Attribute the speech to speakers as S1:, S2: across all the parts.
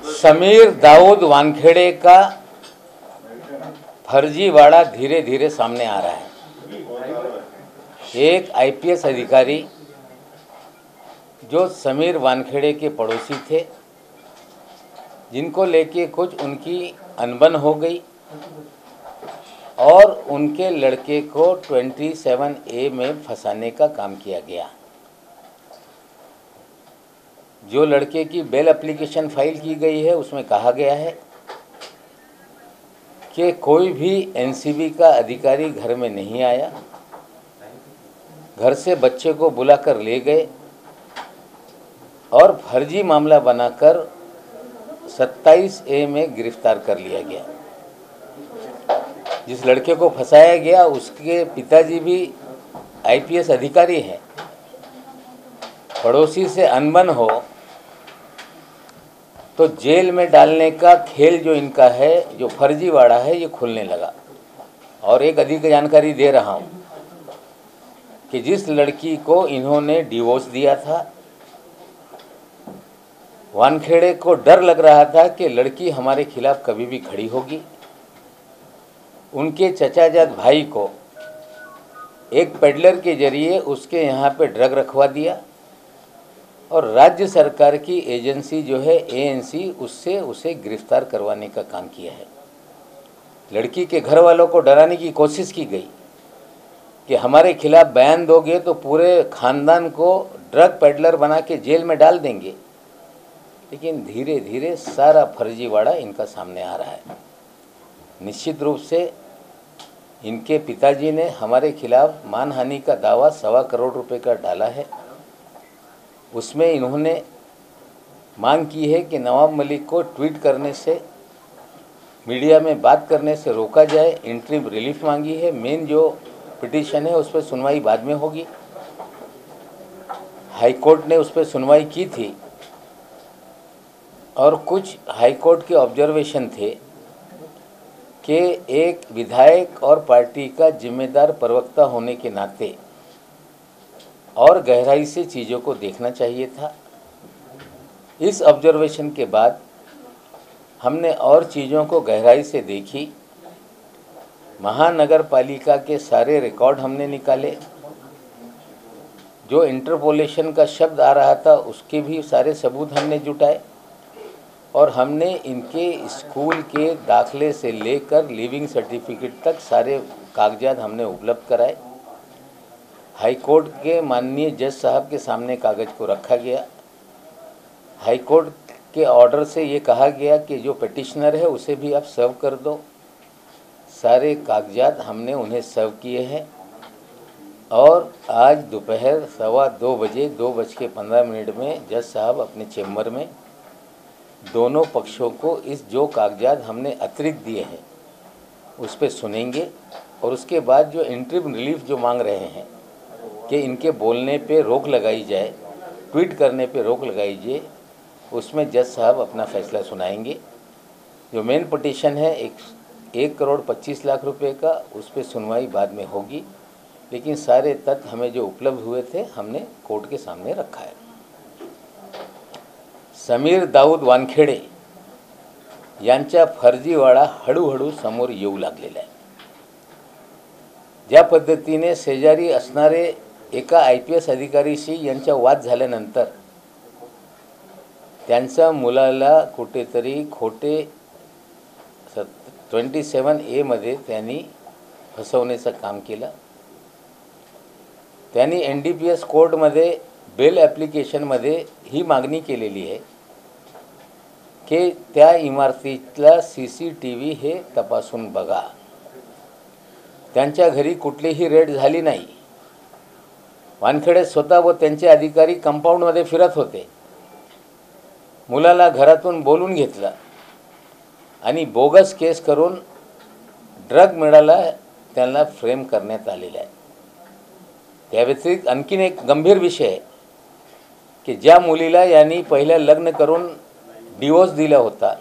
S1: समीर दाऊद वानखेड़े का फर्जीवाड़ा धीरे धीरे सामने आ रहा है। एक आईपीएस अधिकारी जो समीर वानखेड़े के पड़ोसी थे, जिनको लेके कुछ उनकी अनबन हो गई और उनके लड़के को 27A में फंसाने का काम किया गया। जो लड़के की बेल एप्लीकेशन फाइल की गई है, उसमें कहा गया है कि कोई भी एनसीबी का अधिकारी घर में नहीं आया, घर से बच्चे को बुलाकर ले गए और फर्जी मामला बनाकर 27A में गिरफ्तार कर लिया गया। जिस लड़के को फंसाया गया उसके पिताजी भी आईपीएस अधिकारी हैं। पड़ोसी से अनबन हो तो जेल में डालने का खेल जो इनका है, जो फर्जीवाड़ा है, ये खुलने लगा। और एक अधिक जानकारी दे रहा हूँ कि जिस लड़की को इन्होंने डिवोर्स दिया था, वानखेड़े को डर लग रहा था कि लड़की हमारे खिलाफ कभी भी खड़ी होगी। उनके चचाजाद भाई को एक पेडलर के जरिए उसके यहाँ पे ड्रग रखवा दिया और राज्य सरकार की एजेंसी जो है एएनसी, उससे उसे गिरफ्तार करवाने का काम किया है। लड़की के घर वालों को डराने की कोशिश की गई कि हमारे खिलाफ बयान दोगे तो पूरे खानदान को ड्रग पेडलर बना के जेल में डाल देंगे। लेकिन धीरे धीरे सारा फर्जीवाड़ा इनका सामने आ रहा है। निश्चित रूप से इनके पिताजी ने हमारे खिलाफ मानहानि का दावा 1.25 करोड़ रुपए का डाला है। उसमें इन्होंने मांग की है कि नवाब मलिक को ट्वीट करने से, मीडिया में बात करने से रोका जाए। इंटरिम रिलीफ मांगी है। मेन जो पिटीशन है उस पर सुनवाई बाद में होगी। हाई कोर्ट ने उस पर सुनवाई की थी और कुछ हाई कोर्ट के ऑब्जर्वेशन थे कि एक विधायक और पार्टी का जिम्मेदार प्रवक्ता होने के नाते और गहराई से चीज़ों को देखना चाहिए था। इस ऑब्जर्वेशन के बाद हमने और चीज़ों को गहराई से देखी। महानगर पालिका के सारे रिकॉर्ड हमने निकाले। जो इंटरपोलेशन का शब्द आ रहा था उसके भी सारे सबूत हमने जुटाए और हमने इनके स्कूल के दाखिले से लेकर लिविंग सर्टिफिकेट तक सारे कागजात हमने उपलब्ध कराए। हाई कोर्ट के माननीय जज साहब के सामने कागज़ को रखा गया। हाई कोर्ट के ऑर्डर से ये कहा गया कि जो पिटिशनर है उसे भी आप सर्व कर दो। सारे कागजात हमने उन्हें सर्व किए हैं और आज दोपहर 2:15 बजे 2:15 में जज साहब अपने चेम्बर में दोनों पक्षों को इस जो कागजात हमने अतिरिक्त दिए हैं उस पर सुनेंगे और उसके बाद जो इंटरिम रिलीफ जो मांग रहे हैं कि इनके बोलने पे रोक लगाई जाए, ट्वीट करने पे रोक लगाई जाए, उसमें जज साहब अपना फैसला सुनाएंगे। जो मेन पिटीशन है 1,25,00,000 रुपए का, उस पर सुनवाई बाद में होगी। लेकिन सारे तथ्य हमें जो उपलब्ध हुए थे हमने कोर्ट के सामने रखा है। समीर दाऊद वानखेड़े यांचा फर्जीवाडा हळूहळू समोर येऊ लागलेला आहे। ज्या पद्धतीने शेजारी असणारे एका आयपीएस अधिकारीशी यांचा वाद झाल्यानंतर त्यांच्या मुलाला कुठेतरी खोटे 27A मध्ये त्यांनी फसवण्याचं काम केलं। त्यांनी NDPS कोर्टमध्ये बेल ॲप्लिकेशनमध्ये ही मागणी केलेली आहे की त्या इमारतीतला CCTV हे तपासून बघा। त्यांच्या घरी कुठलीही रेड झाली नाही। वानखेडे स्वतः व त्यांचे अधिकारी कंपाऊंडमध्ये फिरत होते। मुलाला घरातून बोलून घेतलं आणि बोगस केस करून ड्रग मिळाला त्यांना फ्रेम करण्यात आलेला आहे। त्या व्यतिरिक्त आणखीन एक गंभीर विषय आहे की ज्या मुलीला यांनी पहिल्या लग्न करून डिवोर्स दिला होता,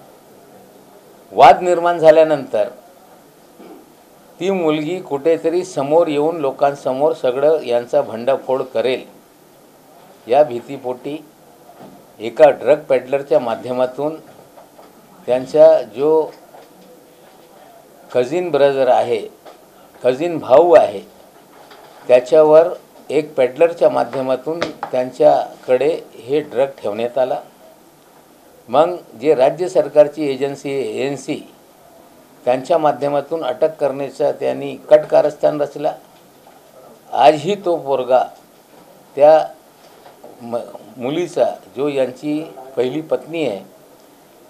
S1: वाद निर्माण झाल्यानंतर ती मुलगी कुठेतरी समोर येऊन लोकांसमोर सगळं यांचा भंडाफोड करेल या भीतीपोटी एका ड्रग पेडलरच्या माध्यमातून त्यांचा जो कझिन ब्रदर आहे, कझिन भाऊ आहे, त्याच्यावर एक पेडलरच्या माध्यमातून त्यांच्याकडे हे ड्रग ठेवण्यात आला। मग जे राज्य सरकारची एजन्सी ANC त्यांच्या माध्यमातून अटक करण्याचा त्यांनी कट कारस्थान रचला। आजही तो पोरगा त्या मुलीचा जो यांची पहिली पत्नी आहे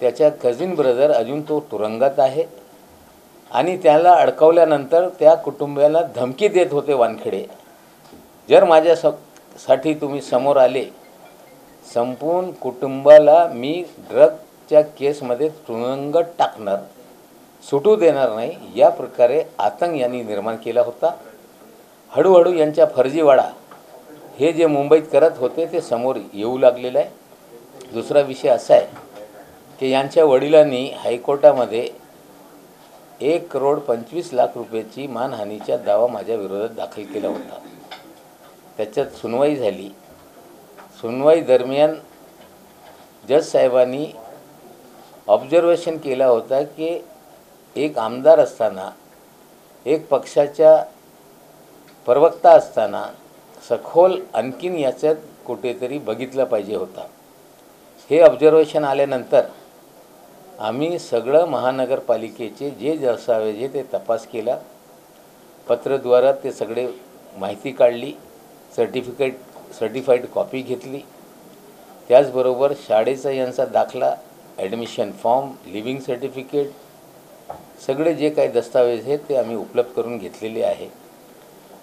S1: त्याचा कझिन ब्रदर अजून तो तुरुंगात आहे आणि त्याला अडकवल्यानंतर त्या कुटुंबियाला धमकी देत होते वानखेडे, जर माझ्यासाठी तुम्ही समोर आले संपूर्ण कुटुंबाला मी ड्रगच्या केसमध्ये तुरुंगात टाकणार, सुटू देणार नाही, या प्रकारे आतंक यांनी निर्माण केला होता। हळूहळू यांच्या फर्जीवाडा हे जे मुंबईत करत होते ते समोर येऊ लागलेलं आहे। दुसरा विषय असा आहे की यांच्या वडिलांनी हायकोर्टामध्ये 1,25,00,000 रुपयाची मानहानीचा दावा माझ्या विरोधात दाखल केला होता। त्याच्यात सुनवाई झाली। सुनवाई दरम्यान जज साहेबांनी ऑब्झर्वेशन केला होता की एक आमदार असताना, एक पक्षाचा प्रवक्ता असताना सखोल आणखीन याच्यात कुठेतरी बघितलं पाहिजे होता। हे ऑब्झर्वेशन आल्यानंतर आम्ही सगळं महानगरपालिकेचे जे दस्तावेज आहे ते तपास केला, पत्रद्वारा ते सगळे माहिती काढली, सर्टिफाईड कॉपी घेतली, त्याचबरोबर शाळेचा यांचा दाखला, ॲडमिशन फॉर्म, लिव्हिंग सर्टिफिकेट, सगळे जे काही दस्तावेज आहेत ते आम्ही उपलब्ध करून घेतलेले आहे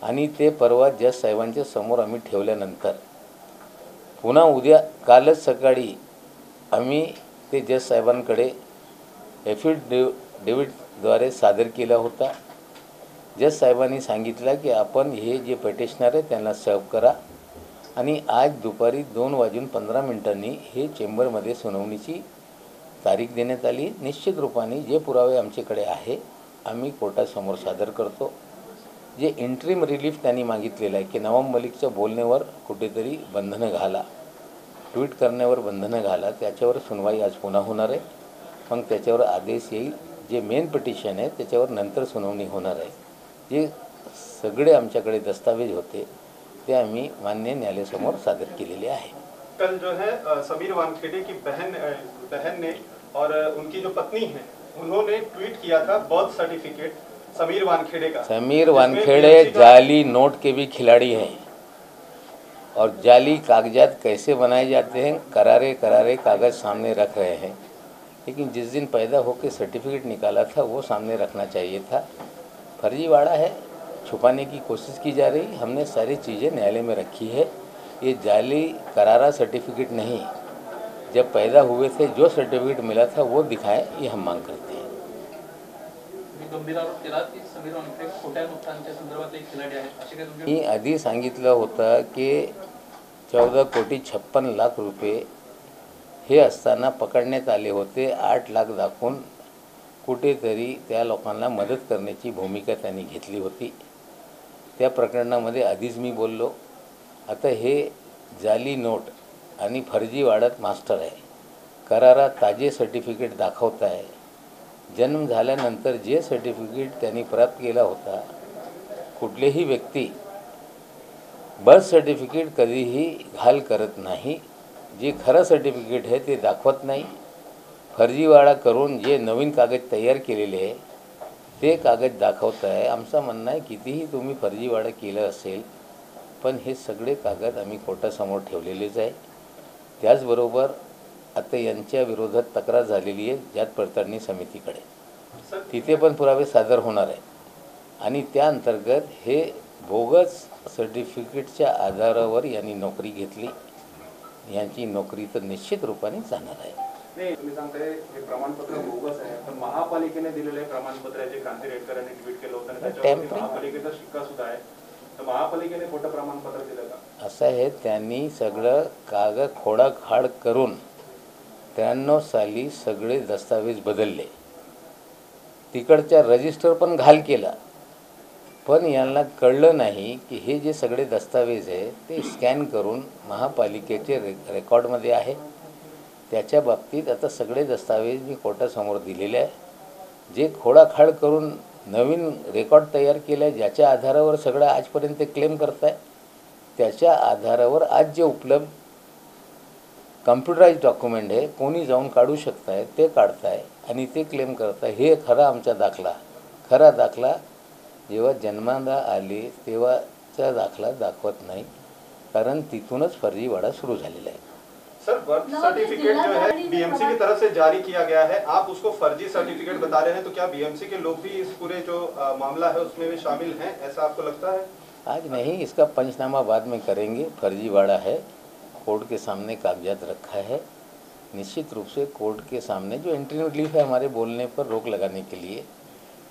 S1: आणि ते परवा जज साहेबांच्या समोर आम्ही ठेवल्यानंतर पुन्हा उद्या कालच सकाळी आम्ही ते जज साहेबांकडे ॲफिडेव्हिटद्वारे सादर केला होता। जज साहेबांनी सांगितलं की आपण हे जे पेटिशनर आहे त्यांना सर्व करा आणि आज दुपारी 2:15 हे चेंबरमध्ये सुनावणीची तारीख देण्यात आली। निश्चित रूपाने जे पुरावे आमच्याकडे आहे आम्ही कोर्टासमोर सादर करतो। जे इंटरिम रिलीफ त्यांनी मागितलेलं आहे की नवाब मलिकच्या बोलण्यावर कुठेतरी बंधनं घाला, ट्विट करण्यावर बंधनं घाला, त्याच्यावर सुनवाई आज पुन्हा होणार आहे। मग त्याच्यावर आदेश येईल। जे मेन पिटिशन आहे त्याच्यावर नंतर सुनावणी होणार आहे। जे सगळे आमच्याकडे दस्तावेज होते ते आम्ही मान्य न्यायालयासमोर सादर केलेले आहे।
S2: कल जो है समीर वानखेड़े की बहन ने और उनकी जो पत्नी है उन्होंने ट्वीट किया था बर्थ सर्टिफिकेट समीर वानखेड़े का। समीर
S1: वानखेड़े जाली नोट के भी खिलाड़ी हैं और जाली कागजात कैसे बनाए जाते हैं, करारे कागज़ सामने रख रहे हैं, लेकिन जिस दिन पैदा होकर सर्टिफिकेट निकाला था वो सामने रखना चाहिए था। फर्जीवाड़ा है, छुपाने की कोशिश की जा रही। हमने सारी चीज़ें न्यायालय में रखी है। ये जाली करारा सर्टिफिकेट नहीं, जब पैदा हुए थे जो सर्टिफिकेट मिला था वो दिखाएं, ये हम मांग करते हैं। मी आधी सांगितलं होतं की 14,56,00,000 रुपये हे असताना पकडण्यात आले होते। 8 लाख दाखवून कुठेतरी त्या लोकांना मदत करण्याची भूमिका त्यांनी घेतली होती। त्या प्रकरणामध्ये आधीच मी बोललो। आता हे जाली नोट आणि फर्जीवाड्यात मास्टर आहे। करारा ताजे सर्टिफिकेट दाखवत आहे। जन्म झाल्यानंतर जे सर्टिफिकेट त्यांनी प्राप्त केला होता, कुठलेही व्यक्ती बर्थ सर्टिफिकेट कधीही घाल करत नाही। जे खरं सर्टिफिकेट आहे ते दाखवत नाही, फर्जीवाडा करून जे नवीन कागद तयार केलेले आहे ते कागद दाखवत आहे। आमचं म्हणणं आहे कितीही तुम्ही फर्जीवाडा केलं असेल पण हे सगळे कागद आम्ही कोर्टासमोर ठेवलेलेच आहे। त्याचबरोबर आता यांच्या विरोधात तक्रार झालेली आहे जात पडताळणी समितीकडे, तिथे पण पुरावे सादर होणार आहे आणि त्या अंतर्गत हे बोगस सर्टिफिकेटच्या आधारावर यांनी नोकरी घेतली। यांची नोकरी तर निश्चित रूपाने जाणार आहे।
S2: नाही, तुम्ही सांगताय हे प्रमाणपत्र बोगस आहे, पण महापालिकेने दिलेले प्रमाणपत्र आहे जे क्रांती रेडकर यांनी ट्विट केलं होतं आणि त्याच्यावर महापालिकेचा शिक्का सुद्धा आहे, तर महापालिकेने खोटं प्रमाणपत्र दिलं का?
S1: असं आहे, त्यांनी सगळं कागद खोडाखाड करून 93 साली सगळे दस्तावेज बदलले, तिकडच्या रजिस्टर पण घाल केला, पण यांना कळलं नाही की हे जे सगळे दस्तावेज आहे ते स्कॅन करून महापालिकेचे रेकॉर्डमध्ये आहे। त्याच्या बाबतीत आता सगळे दस्तावेज मी कोर्टासमोर दिलेले आहे. जे खोडाखाड करून नवीन रेकॉर्ड तयार केला आहे, ज्याच्या आधारावर सगळं आजपर्यंत क्लेम करताय, त्याच्या आधारावर आज जे उपलब्ध कम्प्युटराइज डॉक्युमेंट आहे, कोणी जाऊन काढू शकताय ते काढताय आणि ते क्लेम करताय. हे खरा आमचा दाखला. खरा दाखला जेव्हा जन्माला आले तेव्हाचा दाखला दाखवत नाही, कारण तिथूनच फर्जीवाडा सुरू झालेला आहे.
S2: सर, बर्थ सर्टिफिकेट जो है बीएमसी की तरफ से जारी किया गया है, आप उसको फर्जी सर्टिफिकेट बता रहे हैं, तो क्या बीएमसी के लोग भी इस पूरे जो मामला है उसमें भी शामिल हैं, ऐसा आपको लगता है?
S1: आज नहीं, इसका पंचनामा बाद में करेंगे. फर्जीवाड़ा है, कोर्ट के सामने कागजात रखा है. निश्चित रूप से कोर्ट के सामने जो एंट्री रिलीफ है हमारे बोलने पर रोक लगाने के लिए,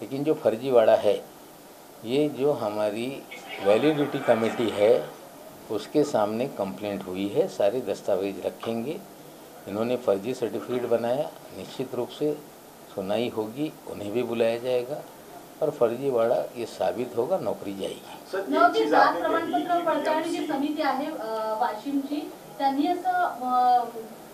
S1: लेकिन जो फर्जीवाड़ा है ये जो हमारी वैलिडिटी कमेटी है उसके सामने कंप्लेंट हुई है. सारे दस्तावेज रखेंगे. इन्होंने फर्जी सर्टिफिकेट बनाया, निश्चित रूप से सुनाई होगी, उन्हें भी बुलाया जाएगा और फर्जीवाड़ा ये साबित होगा, नौकरी जाएगी.
S3: जात प्रमाणपत्र पडताळणी जी समिती आहे वाशिमची, त्यांनी असं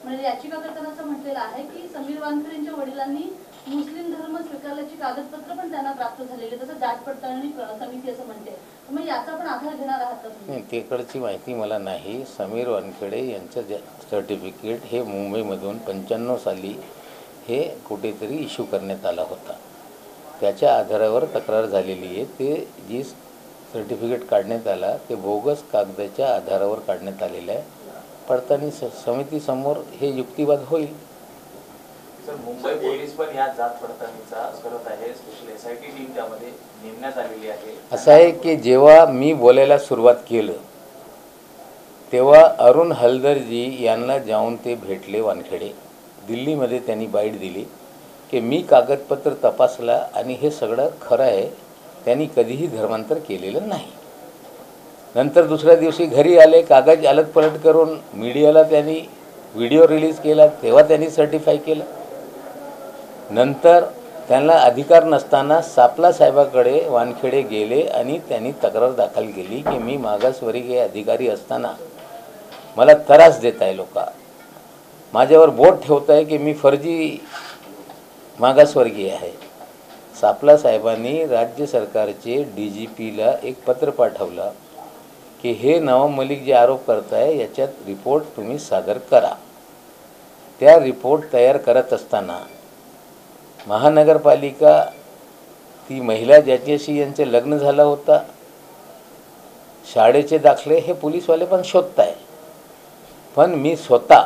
S3: म्हणजे याचिका करताना असं म्हटलेलं आहे की समीर वानखेडे यांच्या वडिलांनी मुस्लिम धर्म स्वीकारल्याची कागदपत्र पण त्यांना प्राप्त झालेली, तसं जात पडताळणी समिती असं म्हणते. मग याचा पण आधार घेणार आहात?
S1: नाही, तिकडची माहिती मला नाही. समीर वानखेडे यांचं सर्टिफिकेट हे मुंबईमधून 95 साली हे कुठेतरी इश्यू करण्यात आला होता. त्याच्या आधारावर तक्रार झालेली आहे. ते जी सर्टिफिकेट काढण्यात आला ते बोगस कागदाच्या आधारावर काढण्यात आलेलं आहे. पडताळणी समितीसमोर हे युक्तिवाद होईल.
S4: सर, मुंबई पोलीस पण या जात पडताळणीचा करत आहे. स्पेशल SIT टीम त्यामध्ये नेमण्यात आलेली आहे.
S1: असं आहे की जेव्हा मी बोलायला सुरुवात केलं तेव्हा अरुण हलदरजी यांना जाऊन ते भेटले वानखेडे. दिल्लीमध्ये त्यांनी बाईट दिली की मी कागदपत्र तपासला आणि हे सगळं खरं आहे, त्यांनी कधीही धर्मांतर केलेलं नाही. नंतर दुसऱ्या दिवशी घरी आले, कागद अलटपलट करून मीडियाला त्यांनी व्हिडिओ रिलीज केला, तेव्हा त्यांनी सर्टिफाय केलं. नंतर त्यांना अधिकार नसताना सापला साहेबाकडे वानखेडे गेले आणि त्यांनी तक्रार दाखल केली की मी मागासवर्गीय अधिकारी असताना मला त्रास देत आहे, लोक माझ्यावर बोट ठेवत आहे की मी फर्जी मागासवर्गीय आहे. सापला साहेबांनी राज्य सरकारचे DGPला एक पत्र पाठवलं की हे नवाब मलिक जे आरोप करताय याच्यात रिपोर्ट तुम्ही सादर करा. त्या रिपोर्ट तयार करत असताना महानगरपालिका ती महिला ज्याच्याशी यांचे लग्न झालं होतं, शाळेचे दाखले हे पोलीसवाले पण शोधताय. पण मी स्वतः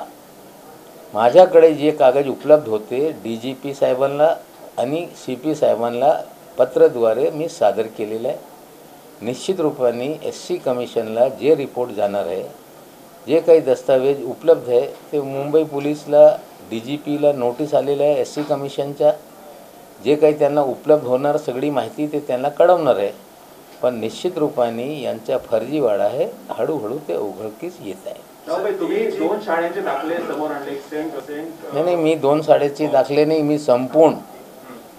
S1: माझ्याकडे जे कागद उपलब्ध होते DGP साहेबांना आणि CP साहेबांना पत्राद्वारे मी सादर केलेलं आहे. निश्चित रूपाने SC कमिशनला जे रिपोर्ट जाणार आहे, जे काही दस्तावेज उपलब्ध आहे ते मुंबई पोलीसला DGPला नोटीस आलेलं आहे. SC कमिशनच्या जे काही त्यांना उपलब्ध होणार सगळी माहिती ते त्यांना कळवणार आहे. पण निश्चित रूपाने यांचा फर्जीवाडा आहे, हळूहळू ते उघडकीस येत आहे.
S2: तुम्ही 2 शाळांचे दाखले समोर आणले.
S1: नाही, मी 2 शाळेचे दाखले नाही, मी संपूर्ण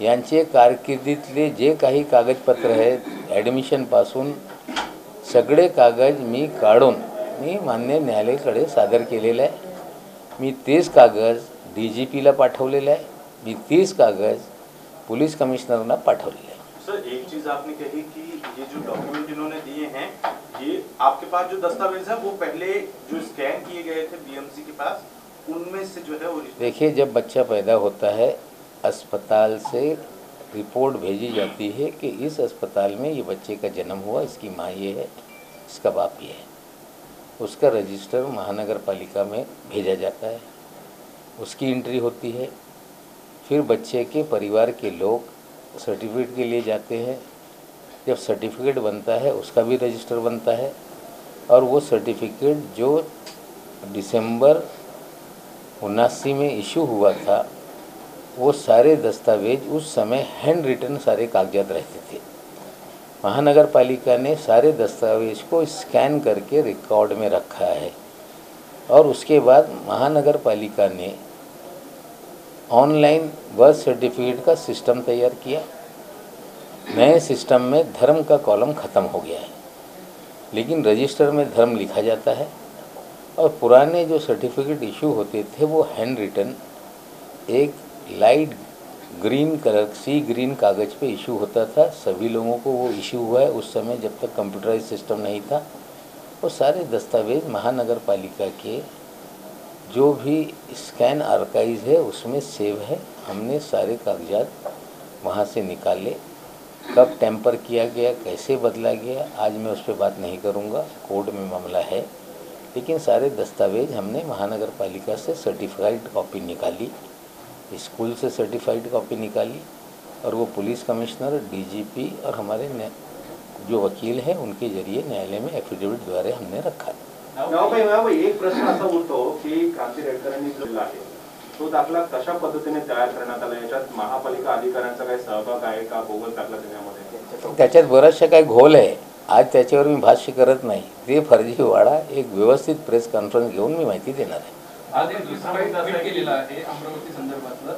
S1: यांचे कारकिर्दीतले जे काही कागदपत्र आहेत ॲडमिशनपासून सगळे कागद मी काढून मी मान्य न्यायालयाकडे सादर केलेलं आहे. मी तेच कागद DGPला पाठवलेलं आहे. मी तेच कागद पुलिस कमिश्नरना पाठवलेलं आहे.
S5: सर, एक चीज आपने कही कि ये जो डॉक्यूमेंट इन्होंने दिए हैं, ये आपके पास जो दस्तावेज हैं वो पहले जो स्कैन किए गए थे BMC के पास, उनमें से जो है ओरिजिनल।
S1: देखिए, जब बच्चा पैदा होता है अस्पताल से रिपोर्ट भेजी जाती है कि इस अस्पताल में ये बच्चे का जन्म हुआ, इसकी माँ ये है, इसका बाप ये है. उसका रजिस्टर महानगर पालिका में भेजा जाता है, उसकी एंट्री होती है. फिर बच्चे के परिवार के लोग सर्टिफिकेट के लिए जाते हैं. जब सर्टिफिकेट बनता है उसका भी रजिस्टर बनता है और वो सर्टिफिकेट जो दिसंबर 79 में इशू हुआ था वो सारे दस्तावेज उस समय हैंड रिटन सारे कागजात रहते थे. महानगर पालिका ने सारे दस्तावेज को स्कैन करके रिकॉर्ड में रखा है और उसके बाद महानगर पालिका ने ऑनलाइन बर्थ सर्टिफिकेट का सिस्टम तैयार किया. नए सिस्टम में धर्म का कॉलम ख़त्म हो गया है, लेकिन रजिस्टर में धर्म लिखा जाता है. और पुराने जो सर्टिफिकेट इशू होते थे वो हैंड रिटन एक लाइट ग्रीन कलर सी ग्रीन कागज़ पे इशू होता था। सभी लोगों को वो इशू हुआ है उस समय जब तक कंप्यूटराइज सिस्टम नहीं था। वो सारे दस्तावेज़ महानगर पालिका के जो भी स्कैन आर्काइव है उसमें सेव है। हमने सारे कागजात वहाँ से निकाले। कब टेम्पर किया गया, कैसे बदला गया, आज मैं उस पर बात नहीं करूँगा, कोर्ट में मामला है। लेकिन सारे दस्तावेज हमने महानगर पालिका से सर्टिफाइड कॉपी निकाली, स्कूल से सर्टिफाइड कॉपी निकाली, और वो पुलिस कमिश्नर, डीजीपी और हमारे जो वकील हैं उनके जरिए न्यायालय में एफिडेविट द्वारे हमने रखा है।
S2: एक प्रश्न असा उठतो की क्रांती रेडकरांनी जो दिला आहे तो दाखला कशा पद्धतीने तयार करण्यात आला, याच्यात महापालिका अधिकाऱ्यांचा काही सहभाग आहे का बोगस दाखला देण्यामध्ये?
S1: त्याच्यात बराचशा काही घोल आहे। आज त्याच्यावर मी भाष्य करत नाही, ते फर्जीवाडा एक व्यवस्थित प्रेस कॉन्फरन्स घेऊन मी माहिती देणार आहे।
S6: आज एक दुसरा ट्वीट केलेला आहे अमरावती संदर्भातलं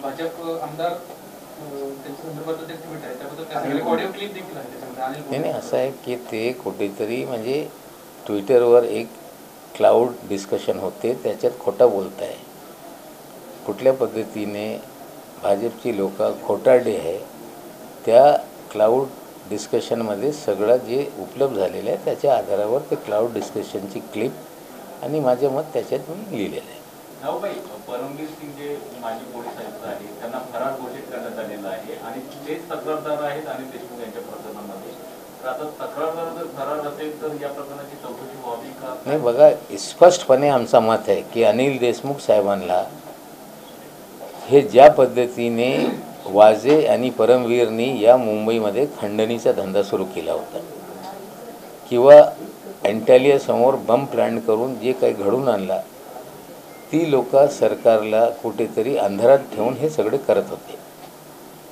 S6: भाजप आमदार त्यांच्या संदर्भातलं ते ट्वीट आहे, त्याबद्दल काय ऑडिओ क्लिप देखील आहे त्याच्यामध्ये।
S1: नाही असं आहे की ते कुठेतरी म्हणजे ट्विटरवर एक क्लाउड डिस्कशन होते, त्याच्यात खोटा बोलत आहे। कुठल्या पद्धतीने भाजपची लोक खोटारडे आहे त्या क्लाउड डिस्कशनमध्ये सगळं जे उपलब्ध झालेलं आहे त्याच्या आधारावर ते क्लाउड डिस्कशनची क्लिप आणि माझे मत त्याच्यात मी लिहिलेलं आहे।
S4: नावबाई, परमवीर सिंग जे माजी पोलीस आयुक्त आहेत त्यांना फरार घोषित करण्यात आलेलं आहे आणि तेच तक्रारदार आहेत अनिल देशमुख यांच्या प्रकरणामध्ये। तर आता तक्रारदार जर फरार असेल तर या प्रकरणाची चौकशी व्हावी का?
S1: नाही बघा, स्पष्टपणे आमचा मत आहे की अनिल देशमुख साहेबांना हे ज्या पद्धतीने वाजे आणि परमवीरनी या मुंबईमध्ये खंडणीचा धंदा सुरू केला होता किंवा एंटॅलियासमोर बम प्लांट करून जे काही घडून आणला, ती लोक सरकारला कुठेतरी अंधारात ठेवून हे सगळे करत होते।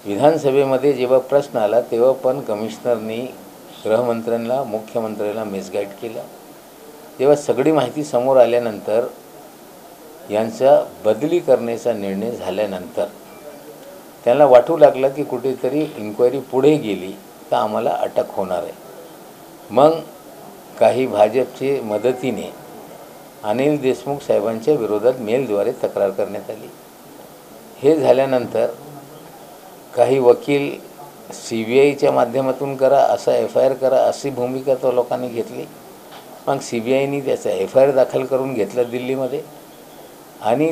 S1: विधानसभेमध्ये जेव्हा प्रश्न आला तेव्हा पण कमिशनरनी गृहमंत्र्यांना, मुख्यमंत्र्यांना मिसगाईड केलं। जेव्हा सगळी माहिती समोर आल्यानंतर यांचा बदली करण्याचा निर्णय झाल्यानंतर त्यांना वाटू लागलं की कुठेतरी इन्क्वायरी पुढे गेली तर आम्हाला अटक होणार आहे। मग काही भाजपचे मदतीने अनिल देशमुख साहेबांच्या विरोधात मेलद्वारे तक्रार करण्यात आली। हे झाल्यानंतर काही वकील CBIच्या माध्यमातून करा, असा FIR करा अशी भूमिका तो लोकांनी घेतली। मग CBIने त्याचा FIR दाखल करून घेतला दिल्लीमध्ये आणि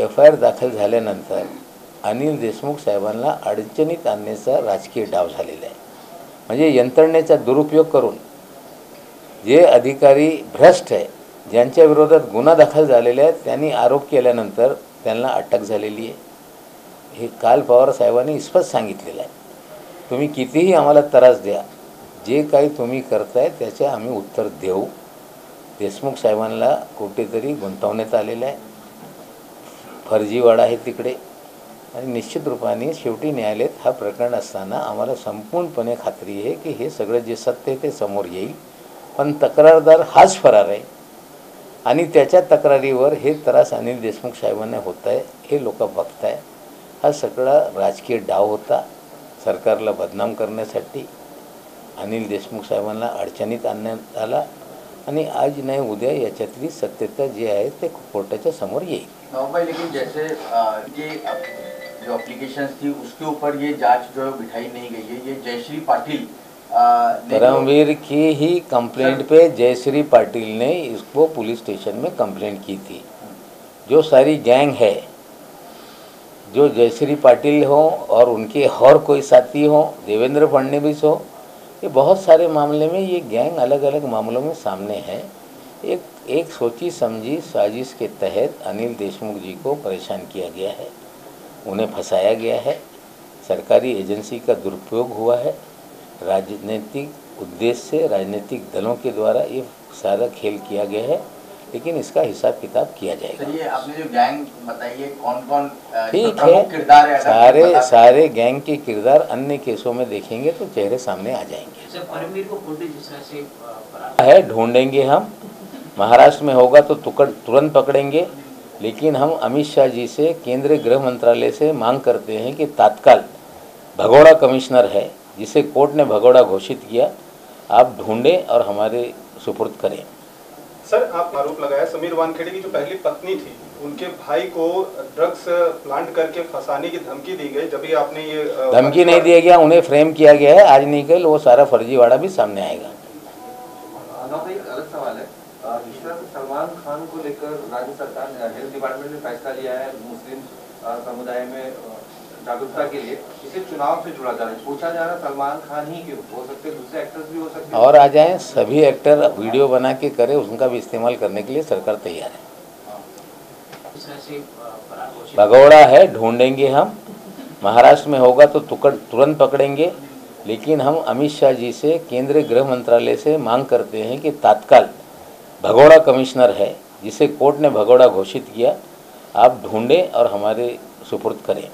S1: FIR दाखल झाल्यानंतर अनिल देशमुख साहेबांना अडचणीत आणण्याचा राजकीय डाव झालेला आहे। म्हणजे यंत्रणेचा दुरुपयोग करून जे अधिकारी भ्रष्ट आहे, ज्यांच्या विरोधात गुन्हा दाखल झालेला आहे, त्यांनी आरोप केल्यानंतर त्यांना अटक झालेली आहे। हे काल पवार साहेबांनी स्पष्ट सांगितलेलं आहे, तुम्ही कितीही आम्हाला त्रास द्या, जे काही तुम्ही करताय त्याचे आम्ही उत्तर देऊ। देशमुख साहेबांना कुठेतरी गुंतवण्यात आलेलं आहे, फर्जीवाडा आहे तिकडे, आणि निश्चित रूपाने शेवटी न्यायालयात हा प्रकरण असताना आम्हाला संपूर्णपणे खात्री आहे की हे सगळं जे सत्य आहे ते समोर येईल। पण तक्रारदार हाच फरार आहे आणि त्याच्या तक्रारीवर हे त्रास अनिल देशमुख साहेबांना होत आहे, हे लोक बघताय। हा सगळा राजकीय डाव होता सरकारला बदनाम करण्यासाठी। अनिल देशमुख साहेबांना अडचणीत आणण्यात आला आणि आज नाही उद्या याच्यातली सत्यता जी आहे ते कोर्टाच्या समोर येईल।
S7: भाई, लेकिन जैसे ये जो एप्लीकेशंस थी उसके ऊपर ये जांच जो है बिठाई नहीं गई है। ये जयश्री पाटिल
S1: परमवीर की ही कंप्लेंट पे जयश्री पाटिल ने इसको पुलिस स्टेशन में कंप्लेंट की थी। जो सारी गैंग है, जो जयश्री पाटिल हो और उनके और कोई साथी हो, देवेंद्र फडणवीस हो, ये बहुत सारे मामले में ये गैंग अलग अलग मामलों में सामने है। एक सोची समझी साजिश के तहत अनिल देशमुख जी को परेशान किया गया है, उन्हें फंसाया गया है, सरकारी एजेंसी का दुरुपयोग हुआ है, राजनीतिक उद्देश्य से राजनीतिक दलों के द्वारा ये सारा खेल किया गया है, लेकिन इसका हिसाब किताब किया जाएगा।
S7: तो ये आपने जो गैंग बताइए कौन कौन
S1: ठीक है, सारे गैंग के किरदार अन्य केसों में देखेंगे तो चेहरे सामने आ जाएंगे।
S8: परमवीर को जिस तरह से
S1: है ढूंढेंगे हम, महाराष्ट्र में होगा तो तुरंत पकड़ेंगे। लेकिन हम अमित शाह जी से, केंद्रीय गृह मंत्रालय से मांग करते हैं कि तत्काल भगोड़ा कमिश्नर है जिसे कोर्ट ने भगोड़ा घोषित किया, आप ढूंढें और हमारे सुपुर्द करें।
S2: सर, आप आरोप लगाया समीर वानखेड़े की जो पहली पत्नी थी उनके भाई को ड्रग्स प्लांट करके फंसाने की धमकी दी गई, जब भी आपने ये
S1: धमकी नहीं दिया गया, उन्हें फ्रेम किया गया है। आज नहीं कल वो सारा फर्जीवाड़ा भी सामने आएगा।
S9: एक अलग सवाल है, जिस तरह से सलमान खान को लेकर राज्य सरकार ने, हेल्थ डिपार्टमेंट ने फैसला लिया है मुस्लिम समुदाय में जागरूकता के लिए, इसे चुनाव से जुड़ा जा रहा है, पूछा जा रहा है सलमान खान ही क्यों, हो सकते दूसरे एक्टर्स भी हो सकते हैं।
S1: और आ जाएं, सभी एक्टर वीडियो बना के करें, उनका भी इस्तेमाल करने के लिए सरकार तैयार है। भगोड़ा है, ढूंढेंगे हम, महाराष्ट्र में होगा तो तुरंत पकड़ेंगे। लेकिन हम अमित शाह जी से, केंद्रीय गृह मंत्रालय से मांग करते हैं कि तत्काल भगोड़ा कमिश्नर है जिसे कोर्ट ने भगोड़ा घोषित किया, आप ढूंढें और हमारे सुपुर्द करें।